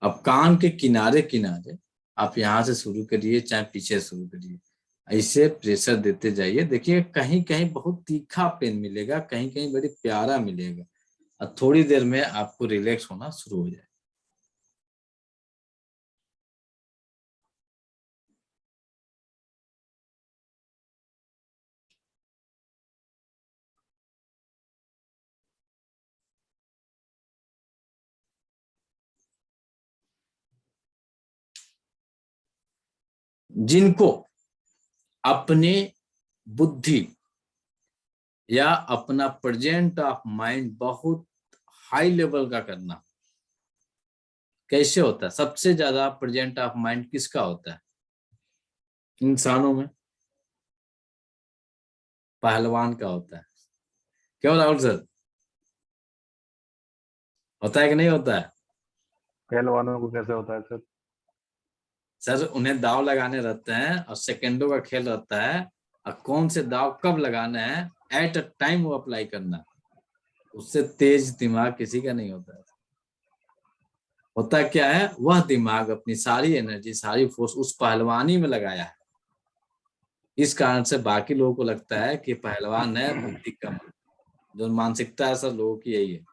अब कान के किनारे किनारे आप यहाँ से शुरू करिए, चाहे पीछे शुरू करिए, ऐसे प्रेशर देते जाइए। देखिए कहीं कहीं बहुत तीखा पेन मिलेगा, कहीं कहीं बड़ी प्यारा मिलेगा, और थोड़ी देर में आपको रिलैक्स होना शुरू हो जाए। जिनको अपने बुद्धि या अपना प्रेजेंट ऑफ माइंड बहुत हाई लेवल का करना। कैसे होता है? सबसे ज्यादा प्रेजेंट ऑफ माइंड किसका होता है इंसानों में? पहलवान का होता है। क्यों राहुल सर, होता है कि नहीं होता है? पहलवानों को कैसे होता है सर? सर उन्हें दाव लगाने रहते हैं और सेकंडों का खेल रहता है, और कौन से दाव कब लगाना है एट अ टाइम वो अप्लाई करना। उससे तेज दिमाग किसी का नहीं होता है। होता क्या है, वह दिमाग अपनी सारी एनर्जी, सारी फोर्स उस पहलवानी में लगाया है। इस कारण से बाकी लोगों को लगता है कि पहलवान है, बुद्धि कम है। जो मानसिकता है सर लोगों की यही है।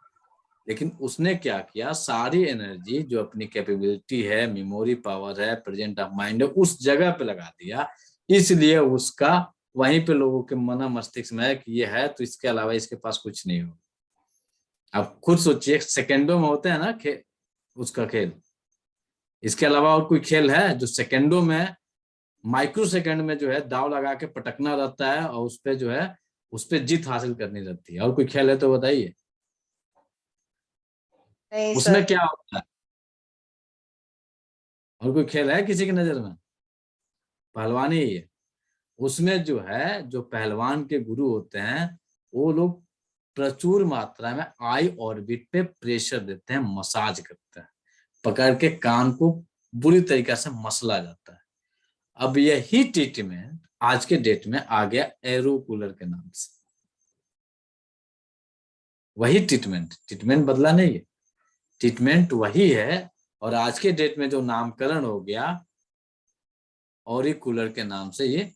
लेकिन उसने क्या किया, सारी एनर्जी जो अपनी कैपेबिलिटी है, मेमोरी पावर है, प्रेजेंट ऑफ माइंड है, उस जगह पे लगा दिया। इसलिए उसका वहीं पे लोगों के मन मस्तिष्क में है कि ये है तो इसके अलावा इसके पास कुछ नहीं हो। आप खुद सोचिए, सेकंडों में होता है ना खेल, उसका खेल। इसके अलावा और कोई खेल है जो सेकंडों में, माइक्रो सेकंड में जो है दाव लगा के पटकना रहता है और उस पे जो है उस पे जीत हासिल करनी रहती है? और कोई खेल है तो बताइए। नहीं उसमें सर। क्या होता है? और कोई खेल है किसी की नजर में? पहलवानी ही है। उसमें जो है, जो पहलवान के गुरु होते हैं वो लोग प्रचुर मात्रा में आई ऑर्बिट पे प्रेशर देते हैं, मसाज करते हैं, पकड़ के कान को बुरी तरीके से मसला जाता है। अब यही ट्रीटमेंट आज के डेट में आ गया एरो कूलर के नाम से। वही ट्रीटमेंट बदला नहीं है, ट्रीटमेंट वही है। और आज के डेट में जो नामकरण हो गया और कूलर के नाम से, ये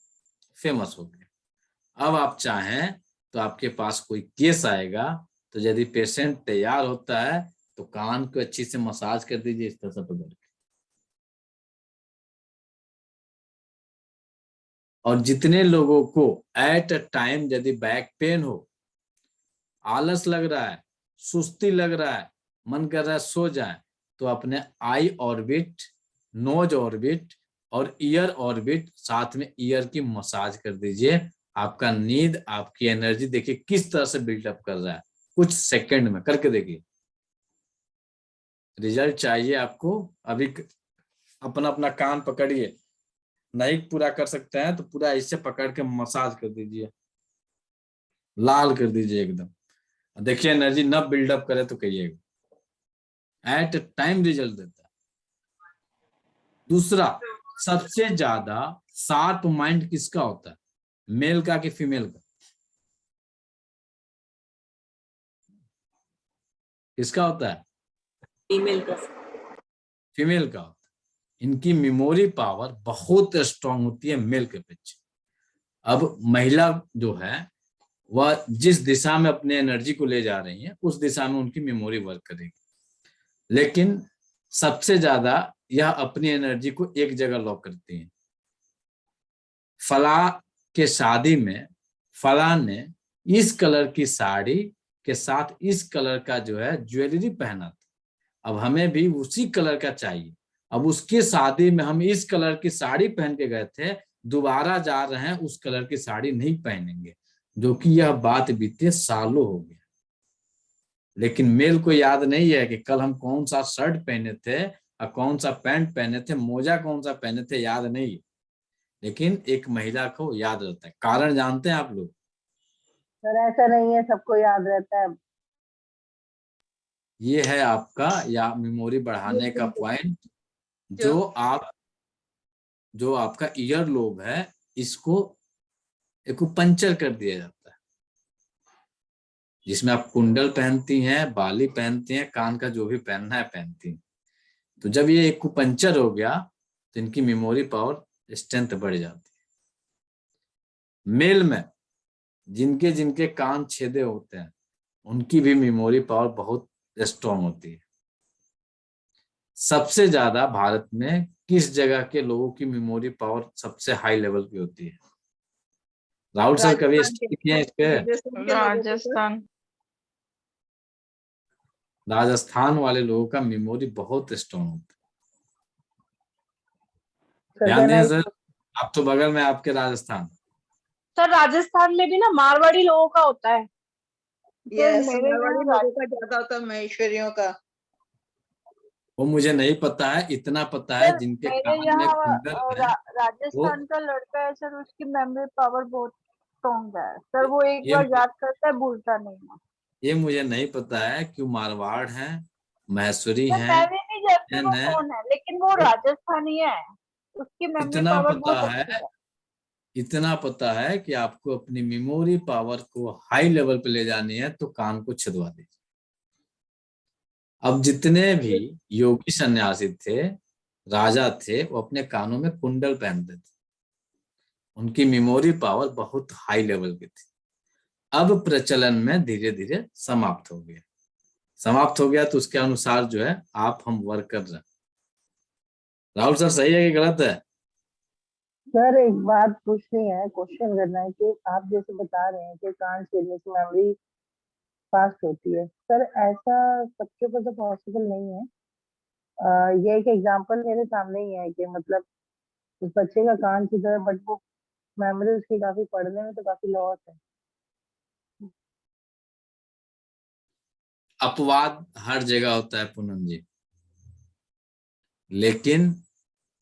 फेमस हो गया। अब आप चाहें तो आपके पास कोई केस आएगा, तो यदि पेशेंट तैयार होता है तो कान को अच्छी से मसाज कर दीजिए इस तरह से पकड़ के। और जितने लोगों को एट अ टाइम यदि बैक पेन हो, आलस लग रहा है, सुस्ती लग रहा है, मन कर रहा है सो जाए, तो अपने आई ऑर्बिट, नोज ऑर्बिट और ईयर ऑर्बिट, साथ में ईयर की मसाज कर दीजिए। आपका नींद, आपकी एनर्जी देखिए किस तरह से बिल्डअप कर रहा है, कुछ सेकंड में करके देखिए। रिजल्ट चाहिए आपको? अभी अपना अपना कान पकड़िए, नहीं पूरा कर सकते हैं तो पूरा इससे पकड़ के मसाज कर दीजिए, लाल कर दीजिए एकदम। देखिए एनर्जी न बिल्डअप करे तो कहिएगा, एट टाइम रिजल्ट देता है। दूसरा, सबसे ज्यादा शार्प माइंड किसका होता है, मेल का कि फीमेल का? किसका होता है? फीमेल का। फीमेल का होता है। इनकी मेमोरी पावर बहुत स्ट्रांग होती है मेल के अपेक्षा। अब महिला जो है वह जिस दिशा में अपने एनर्जी को ले जा रही है उस दिशा में उनकी मेमोरी वर्क करेगी, लेकिन सबसे ज्यादा यह अपनी एनर्जी को एक जगह लॉक करती है। फला के शादी में फला ने इस कलर की साड़ी के साथ इस कलर का जो है ज्वेलरी पहना था, अब हमें भी उसी कलर का चाहिए। अब उसके शादी में हम इस कलर की साड़ी पहन के गए थे, दोबारा जा रहे हैं उस कलर की साड़ी नहीं पहनेंगे, जो कि यह बात बीते सालों हो गया। लेकिन मेल को याद नहीं है कि कल हम कौन सा शर्ट पहने थे और कौन सा पैंट पहने थे, मोजा कौन सा पहने थे, याद नहीं। लेकिन एक महिला को याद रहता है। कारण जानते हैं आप लोग? सर ऐसा नहीं है, सबको याद रहता है। ये है आपका या मेमोरी बढ़ाने का पॉइंट, जो आपका ईयर लोब है, इसको एक्यूपंक्चर कर दिया जाता है, जिसमें आप कुंडल पहनती हैं, बाली पहनती हैं, कान का जो भी पहनना है पहनती हैं। तो जब ये एक्यूपंक्चर हो गया तो इनकी मेमोरी पावर स्ट्रेंथ बढ़ जाती है। मेल में जिनके जिनके कान छेदे होते हैं उनकी भी मेमोरी पावर बहुत स्ट्रांग होती है। सबसे ज्यादा भारत में किस जगह के लोगों की मेमोरी पावर सबसे हाई लेवल की होती है? राहुल सर कभी स्टडी किए हैं इस पे? राजस्थान। राजस्थान वाले लोगों का मेमोरी बहुत स्ट्रांग होता है। सर ध्यान कहना दें सर। आप तो बगल में आपके राजस्थान। सर राजस्थान में भी ना मारवाड़ी लोगों का होता है। यस, मेरे मारवाड़ी यहाँ लोगों का ज्यादा होता है, महेश्वरियों का। वो मुझे नहीं पता है, इतना पता है सर जिनके मेरे कान में यहाँ कुंडल है वो राजस्थान का लड़का है सर, उसकी मेमोरी पावर बहुत स्ट्रॉन्ग है सर, वो एक ये बार याद करता है भूलता नहीं है। ये मुझे नहीं पता है कि वो मारवाड़ है, महेश्वरी सर है, मैं भी नहीं जानती जैन वो है। कौन है, लेकिन वो वो राजस्थानी है, उसकी मेमोरी इतना पावर पता बहुत है, अच्छी है। इतना पता है कि आपको अपनी मेमोरी पावर को हाई लेवल पे ले जानी है तो कान को छिदवा दीजिए। अब जितने भी योगी सन्यासी थे, राजा थे, वो अपने कानों में कुंडल पहनते थे। उनकी मेमोरी पावर बहुत हाई लेवल की थी। अब प्रचलन में धीरे धीरे समाप्त हो गया। समाप्त हो गया तो उसके अनुसार जो है आप हम वर्क कर रहे हैं। राहुल सर सही है कि गलत है? सर एक बात पूछनी है, क्वेश्चन करना है कि आप जैसे बता रहे हैं कि कान छेदने से मेमोरी फास्ट होती है, सर ऐसा सबके ऊपर तो पॉसिबल नहीं है। ये एक एग्जांपल मेरे सामने ही है कि मतलब उस बच्चे का कान छिदा है बट वो मेमोरी उसकी काफी पढ़ने में तो काफी लॉस है। अपवाद हर जगह होता है पूनम जी, लेकिन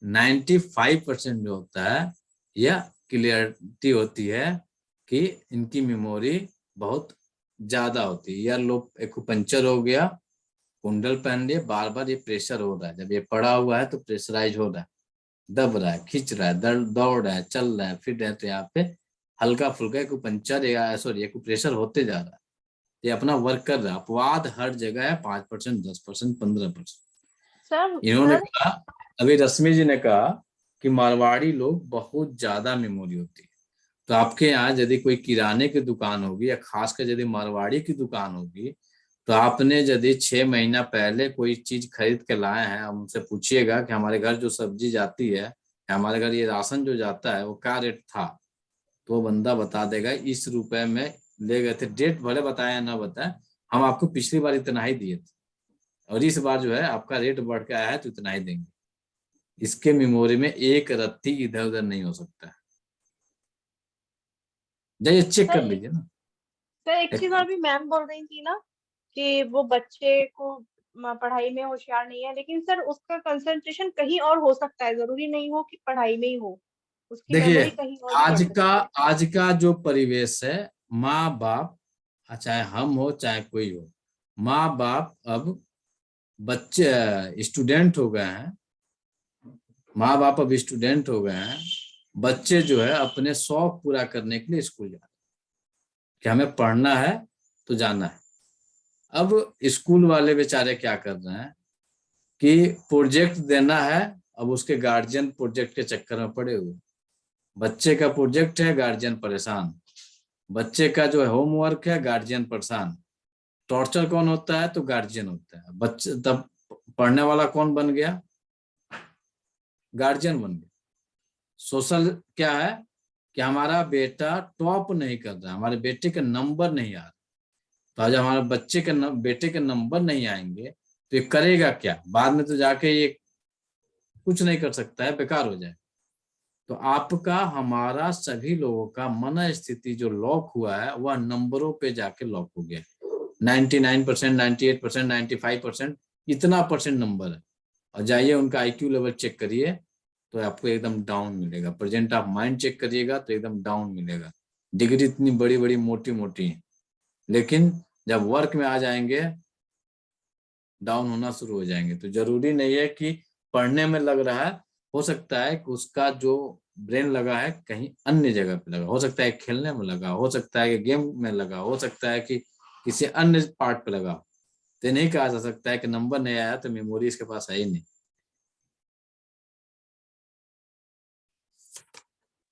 95% जो होता है यह क्लियरिटी होती है कि इनकी मेमोरी बहुत ज्यादा होती है। या लोग एक्यूपंक्चर हो गया, कुंडल पहन लिए, बार बार ये प्रेशर हो रहा है, जब ये पड़ा हुआ है तो प्रेशराइज हो रहा है, दब रहा है, खींच रहा है, दर्द दौड़ रहा है, चल रहा है, फिर रहे तो यहाँ पे हल्का फुल्का एक्यूपंक्चर या सॉरी एक्यूप्रेशर होते जा रहा है, ये अपना वर्क कर रहा है। अपवाद हर जगह है, 5%, 10%, 15%। सर इन्होंने कहा, अभी रश्मि जी ने कहा कि मारवाड़ी लोग बहुत ज्यादा मेमोरी होती है। तो आपके यहाँ यदि कोई किराने की दुकान होगी या खासकर यदि मारवाड़ी की दुकान होगी, तो आपने यदि 6 महीना पहले कोई चीज खरीद के लाए हैं, आप उनसे पूछिएगा कि हमारे घर जो सब्जी जाती है या हमारे घर ये राशन जो जाता है वो क्या रेट था, तो वो बंदा बता देगा इस रुपए में ले गए थे। डेट भले बताया ना बताए, हम आपको पिछली बार इतना ही दिए थे और इस बार जो है आपका रेट बढ़ के आया है तो इतना ही देंगे। इसके मेमोरी में एक रत्ती इधर उधर नहीं हो सकता है। जाइए चेक कर लीजिए ना। सर एक चीज और भी मैम बोल रही थी ना कि वो बच्चे को पढ़ाई में होशियार नहीं है, लेकिन सर उसका कंसंट्रेशन कहीं और हो सकता है, जरूरी नहीं हो कि पढ़ाई में ही हो, उसकी देखिए मेमोरी कहीं और भी बढ़ सकती है। आज का जो परिवेश है, माँ बाप चाहे हम हो चाहे कोई हो, माँ बाप अब बच्चे स्टूडेंट हो गए हैं, माँ बाप अब स्टूडेंट हो गए हैं, बच्चे जो है अपने शौक पूरा करने के लिए स्कूल जा रहे हैं कि हमें पढ़ना है तो जाना है। अब स्कूल वाले बेचारे क्या कर रहे हैं कि प्रोजेक्ट देना है, अब उसके गार्जियन प्रोजेक्ट के चक्कर में पड़े हुए। बच्चे का प्रोजेक्ट है, गार्जियन परेशान, बच्चे का जो है होमवर्क है, गार्जियन परेशान। टॉर्चर कौन होता है? तो गार्जियन होता है। बच्चे तब पढ़ने वाला कौन बन गया? गार्जियन बन गया। सोशल क्या है कि हमारा बेटा टॉप नहीं कर रहा, हमारे बेटे के नंबर नहीं आ रहा, तो आज हमारे बच्चे के बेटे के नंबर नहीं आएंगे तो ये करेगा क्या? बाद में तो जाके ये कुछ नहीं कर सकता है, बेकार हो जाए। तो आपका हमारा सभी लोगों का मन स्थिति जो लॉक हुआ है वह नंबरों पे जाके लॉक हो गया। 99%, 98%, 95% इतना परसेंट नंबर है। और जाइए उनका IQ लेवल चेक करिए तो आपको एकदम डाउन मिलेगा। प्रेजेंट ऑफ माइंड चेक करिएगा तो एकदम डाउन मिलेगा। डिग्री इतनी बड़ी बड़ी मोटी मोटी है, लेकिन जब वर्क में आ जाएंगे डाउन होना शुरू हो जाएंगे। तो जरूरी नहीं है कि पढ़ने में लग रहा है, हो सकता है कि उसका जो ब्रेन लगा है कहीं अन्य जगह पे लगा, हो सकता है खेलने में लगा, हो सकता है कि गेम में लगा, हो सकता है कि किसी अन्य पार्ट पे लगा। तो नहीं कहा जा सकता है कि नंबर नहीं आया तो मेमोरी इसके पास है ही नहीं।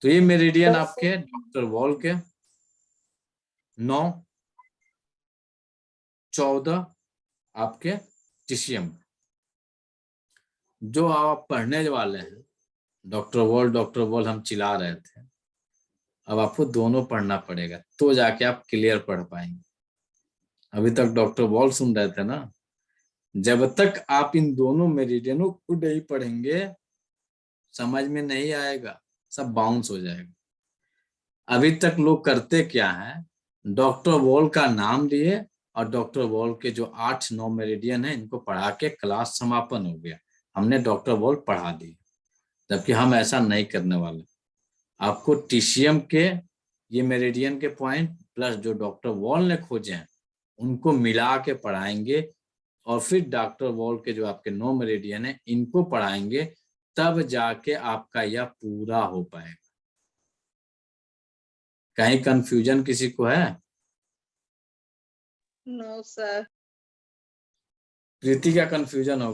तो ये मेरिडियन आपके डॉक्टर वॉल के 9, 14 आपके टीसीएम। जो आप पढ़ने वाले हैं डॉक्टर वॉल हम चिल्ला रहे थे, अब आपको दोनों पढ़ना पड़ेगा तो जाके आप क्लियर पढ़ पाएंगे। अभी तक डॉक्टर वॉल सुन रहे थे ना, जब तक आप इन दोनों मेरिडियनों को नहीं पढ़ेंगे समझ में नहीं आएगा। सब बाउंस हो जाएगा। अभी तक लोग करते क्या है, डॉक्टर वॉल का नाम लिए और डॉक्टर वॉल के जो 8-9 मेरिडियन है इनको पढ़ा के क्लास समापन हो गया, हमने डॉक्टर वॉल पढ़ा दी। जबकि हम ऐसा नहीं करने वाले। आपको टीसीएम के ये मेरिडियन के पॉइंट प्लस जो डॉक्टर वॉल ने खोजे हैं उनको मिला के पढ़ाएंगे और फिर डॉक्टर वॉल के जो आपके 9 मेरिडियन है इनको पढ़ाएंगे, तब जाके आपका यह पूरा हो पाएगा। कहीं कंफ्यूजन किसी को है? No sir. प्रीति का कंफ्यूजन हो